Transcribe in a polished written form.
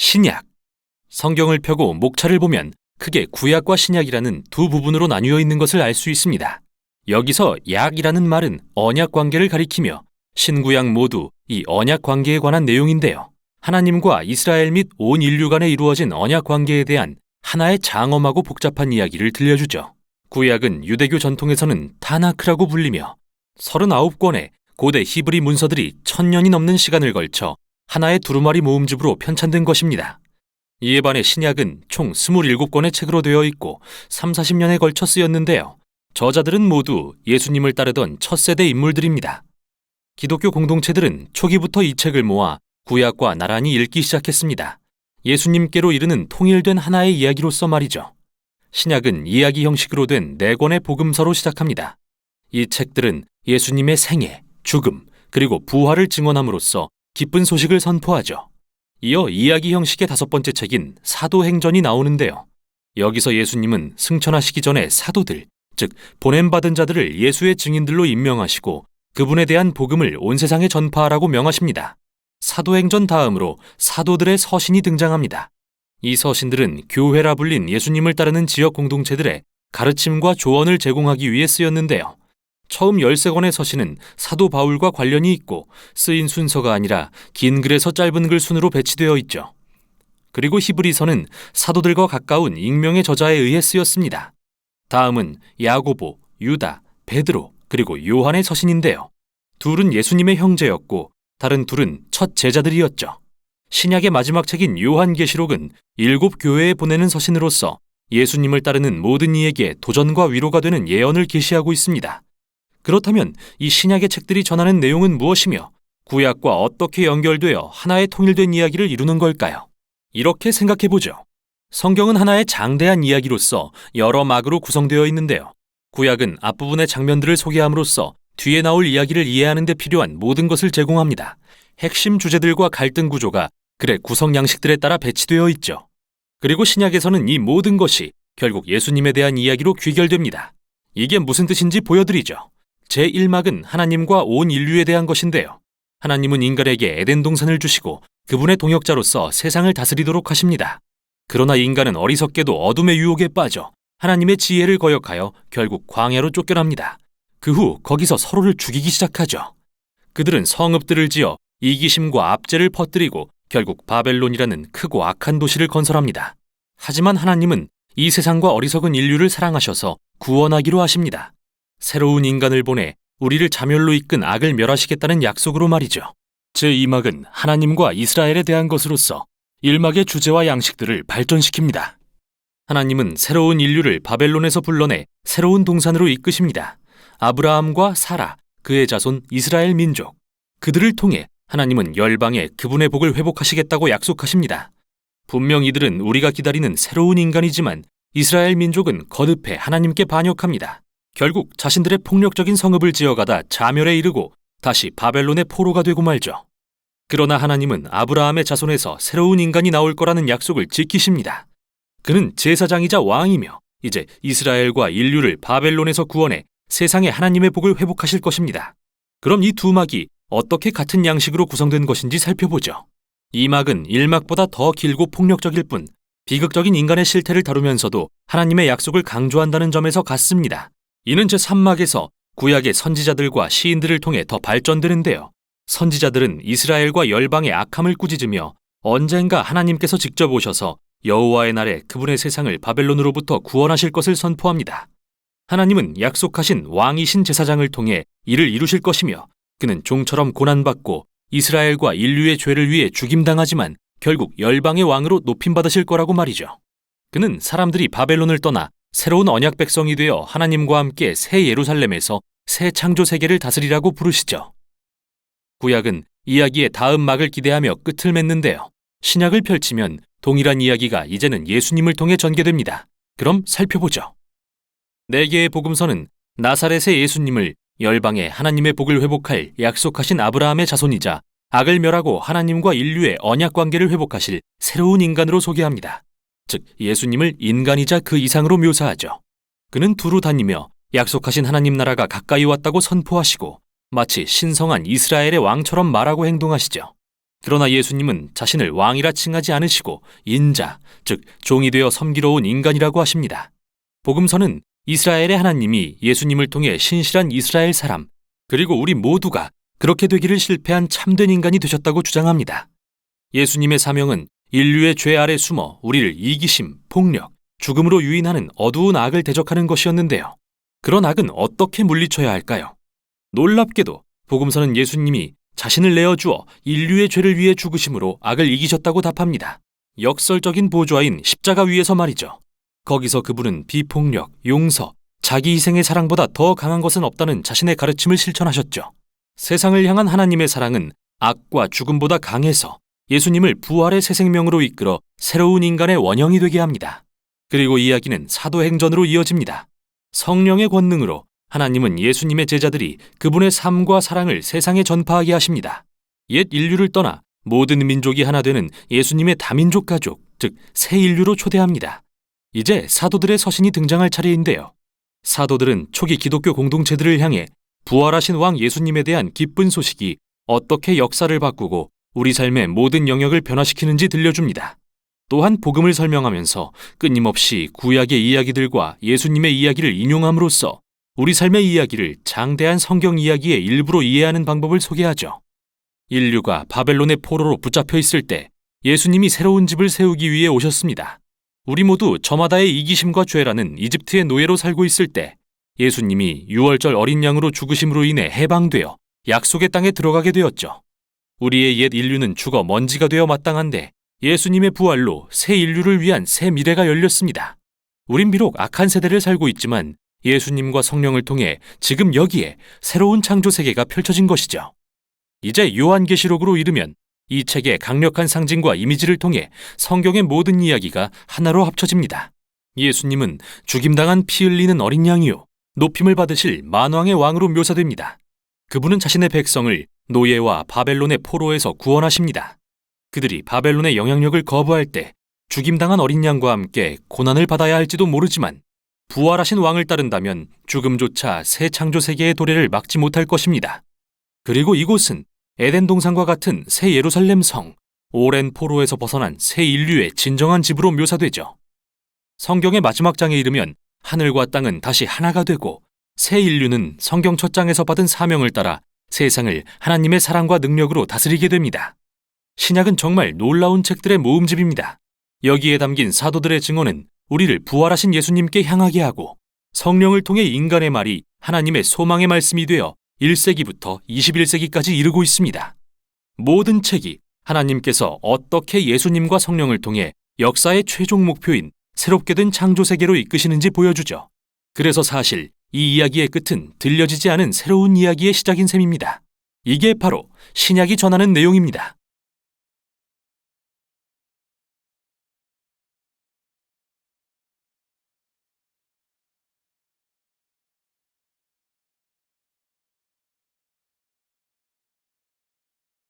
신약. 성경을 펴고 목차를 보면 크게 구약과 신약이라는 두 부분으로 나뉘어 있는 것을 알 수 있습니다. 여기서 약이라는 말은 언약 관계를 가리키며 신구약 모두 이 언약 관계에 관한 내용인데요. 하나님과 이스라엘 및 온 인류 간에 이루어진 언약 관계에 대한 하나의 장엄하고 복잡한 이야기를 들려주죠. 구약은 유대교 전통에서는 타나크라고 불리며 39권의 고대 히브리 문서들이 1000년이 넘는 시간을 걸쳐 하나의 두루마리 모음집으로 편찬된 것입니다. 이에 반해 신약은 총 27권의 책으로 되어 있고 30-40년에 걸쳐 쓰였는데요. 저자들은 모두 예수님을 따르던 첫 세대 인물들입니다. 기독교 공동체들은 초기부터 이 책을 모아 구약과 나란히 읽기 시작했습니다. 예수님께로 이르는 통일된 하나의 이야기로서 말이죠. 신약은 이야기 형식으로 된 4권의 복음서로 시작합니다. 이 책들은 예수님의 생애, 죽음, 그리고 부활을 증언함으로써 기쁜 소식을 선포하죠. 이어 이야기 형식의 5번째 책인 사도행전이 나오는데요. 여기서 예수님은 승천하시기 전에 사도들, 즉 보냄받은 자들을 예수의 증인들로 임명하시고 그분에 대한 복음을 온 세상에 전파하라고 명하십니다. 사도행전 다음으로 사도들의 서신이 등장합니다. 이 서신들은 교회라 불린 예수님을 따르는 지역 공동체들의 가르침과 조언을 제공하기 위해 쓰였는데요. 처음 13권의 서신은 사도 바울과 관련이 있고 쓰인 순서가 아니라 긴 글에서 짧은 글 순으로 배치되어 있죠. 그리고 히브리서는 사도들과 가까운 익명의 저자에 의해 쓰였습니다. 다음은 야고보, 유다, 베드로, 그리고 요한의 서신인데요. 둘은 예수님의 형제였고 다른 둘은 첫 제자들이었죠. 신약의 마지막 책인 요한계시록은 7교회에 보내는 서신으로서 예수님을 따르는 모든 이에게 도전과 위로가 되는 예언을 계시하고 있습니다. 그렇다면 이 신약의 책들이 전하는 내용은 무엇이며 구약과 어떻게 연결되어 하나의 통일된 이야기를 이루는 걸까요? 이렇게 생각해보죠. 성경은 하나의 장대한 이야기로서 여러 막으로 구성되어 있는데요. 구약은 앞부분의 장면들을 소개함으로써 뒤에 나올 이야기를 이해하는 데 필요한 모든 것을 제공합니다. 핵심 주제들과 갈등 구조가 글의 구성 양식들에 따라 배치되어 있죠. 그리고 신약에서는 이 모든 것이 결국 예수님에 대한 이야기로 귀결됩니다. 이게 무슨 뜻인지 보여드리죠. 제1막은 하나님과 온 인류에 대한 것인데요. 하나님은 인간에게 에덴 동산을 주시고 그분의 동역자로서 세상을 다스리도록 하십니다. 그러나 인간은 어리석게도 어둠의 유혹에 빠져 하나님의 지혜를 거역하여 결국 광야로 쫓겨납니다. 그 후 거기서 서로를 죽이기 시작하죠. 그들은 성읍들을 지어 이기심과 압제를 퍼뜨리고 결국 바벨론이라는 크고 악한 도시를 건설합니다. 하지만 하나님은 이 세상과 어리석은 인류를 사랑하셔서 구원하기로 하십니다. 새로운 인간을 보내 우리를 자멸로 이끈 악을 멸하시겠다는 약속으로 말이죠. 제2막은 하나님과 이스라엘에 대한 것으로서 1막의 주제와 양식들을 발전시킵니다. 하나님은 새로운 인류를 바벨론에서 불러내 새로운 동산으로 이끄십니다. 아브라함과 사라, 그의 자손 이스라엘 민족, 그들을 통해 하나님은 열방에 그분의 복을 회복하시겠다고 약속하십니다. 분명 이들은 우리가 기다리는 새로운 인간이지만 이스라엘 민족은 거듭해 하나님께 반역합니다. 결국 자신들의 폭력적인 성읍을 지어가다 자멸에 이르고 다시 바벨론의 포로가 되고 말죠. 그러나 하나님은 아브라함의 자손에서 새로운 인간이 나올 거라는 약속을 지키십니다. 그는 제사장이자 왕이며 이제 이스라엘과 인류를 바벨론에서 구원해 세상에 하나님의 복을 회복하실 것입니다. 그럼 이 두 막이 어떻게 같은 양식으로 구성된 것인지 살펴보죠. 이 막은 1막보다 더 길고 폭력적일 뿐 비극적인 인간의 실태를 다루면서도 하나님의 약속을 강조한다는 점에서 같습니다. 이는 제3막에서 구약의 선지자들과 시인들을 통해 더 발전되는데요. 선지자들은 이스라엘과 열방의 악함을 꾸짖으며 언젠가 하나님께서 직접 오셔서 여호와의 날에 그분의 세상을 바벨론으로부터 구원하실 것을 선포합니다. 하나님은 약속하신 왕이신 제사장을 통해 이를 이루실 것이며 그는 종처럼 고난받고 이스라엘과 인류의 죄를 위해 죽임당하지만 결국 열방의 왕으로 높임받으실 거라고 말이죠. 그는 사람들이 바벨론을 떠나 새로운 언약 백성이 되어 하나님과 함께 새 예루살렘에서 새 창조 세계를 다스리라고 부르시죠. 구약은 이야기의 다음 막을 기대하며 끝을 맺는데요. 신약을 펼치면 동일한 이야기가 이제는 예수님을 통해 전개됩니다. 그럼 살펴보죠. 4개의 복음서는 나사렛의 예수님을 열방에 하나님의 복을 회복할 약속하신 아브라함의 자손이자 악을 멸하고 하나님과 인류의 언약 관계를 회복하실 새로운 인간으로 소개합니다. 즉 예수님을 인간이자 그 이상으로 묘사하죠. 그는 두루 다니며 약속하신 하나님 나라가 가까이 왔다고 선포하시고 마치 신성한 이스라엘의 왕처럼 말하고 행동하시죠. 그러나 예수님은 자신을 왕이라 칭하지 않으시고 인자, 즉 종이 되어 섬기러 온 인간이라고 하십니다. 복음서는 이스라엘의 하나님이 예수님을 통해 신실한 이스라엘 사람, 그리고 우리 모두가 그렇게 되기를 실패한 참된 인간이 되셨다고 주장합니다. 예수님의 사명은 인류의 죄 아래 숨어 우리를 이기심, 폭력, 죽음으로 유인하는 어두운 악을 대적하는 것이었는데요. 그런 악은 어떻게 물리쳐야 할까요? 놀랍게도 복음서는 예수님이 자신을 내어주어 인류의 죄를 위해 죽으심으로 악을 이기셨다고 답합니다. 역설적인 보좌인 십자가 위에서 말이죠. 거기서 그분은 비폭력, 용서, 자기 희생의 사랑보다 더 강한 것은 없다는 자신의 가르침을 실천하셨죠. 세상을 향한 하나님의 사랑은 악과 죽음보다 강해서 예수님을 부활의 새 생명으로 이끌어 새로운 인간의 원형이 되게 합니다. 그리고 이야기는 사도행전으로 이어집니다. 성령의 권능으로 하나님은 예수님의 제자들이 그분의 삶과 사랑을 세상에 전파하게 하십니다. 옛 인류를 떠나 모든 민족이 하나 되는 예수님의 다민족 가족, 즉 새 인류로 초대합니다. 이제 사도들의 서신이 등장할 차례인데요. 사도들은 초기 기독교 공동체들을 향해 부활하신 왕 예수님에 대한 기쁜 소식이 어떻게 역사를 바꾸고 우리 삶의 모든 영역을 변화시키는지 들려줍니다. 또한 복음을 설명하면서 끊임없이 구약의 이야기들과 예수님의 이야기를 인용함으로써 우리 삶의 이야기를 장대한 성경 이야기의 일부로 이해하는 방법을 소개하죠. 인류가 바벨론의 포로로 붙잡혀 있을 때 예수님이 새로운 집을 세우기 위해 오셨습니다. 우리 모두 저마다의 이기심과 죄라는 이집트의 노예로 살고 있을 때 예수님이 유월절 어린 양으로 죽으심으로 인해 해방되어 약속의 땅에 들어가게 되었죠. 우리의 옛 인류는 죽어 먼지가 되어 마땅한데 예수님의 부활로 새 인류를 위한 새 미래가 열렸습니다. 우린 비록 악한 세대를 살고 있지만 예수님과 성령을 통해 지금 여기에 새로운 창조 세계가 펼쳐진 것이죠. 이제 요한계시록으로 이르면 이 책의 강력한 상징과 이미지를 통해 성경의 모든 이야기가 하나로 합쳐집니다. 예수님은 죽임당한 피 흘리는 어린 양이요 높임을 받으실 만왕의 왕으로 묘사됩니다. 그분은 자신의 백성을 노예와 바벨론의 포로에서 구원하십니다. 그들이 바벨론의 영향력을 거부할 때 죽임당한 어린 양과 함께 고난을 받아야 할지도 모르지만 부활하신 왕을 따른다면 죽음조차 새 창조 세계의 도래를 막지 못할 것입니다. 그리고 이곳은 에덴 동산과 같은 새 예루살렘 성, 오랜 포로에서 벗어난 새 인류의 진정한 집으로 묘사되죠. 성경의 마지막 장에 이르면 하늘과 땅은 다시 하나가 되고 새 인류는 성경 첫 장에서 받은 사명을 따라 세상을 하나님의 사랑과 능력으로 다스리게 됩니다. 신약은 정말 놀라운 책들의 모음집입니다. 여기에 담긴 사도들의 증언은 우리를 부활하신 예수님께 향하게 하고 성령을 통해 인간의 말이 하나님의 소망의 말씀이 되어 1세기부터 21세기까지 이르고 있습니다. 모든 책이 하나님께서 어떻게 예수님과 성령을 통해 역사의 최종 목표인 새롭게 된 창조 세계로 이끄시는지 보여주죠. 그래서 사실 이 이야기의 끝은 들려지지 않은 새로운 이야기의 시작인 셈입니다. 이게 바로 신약이 전하는 내용입니다.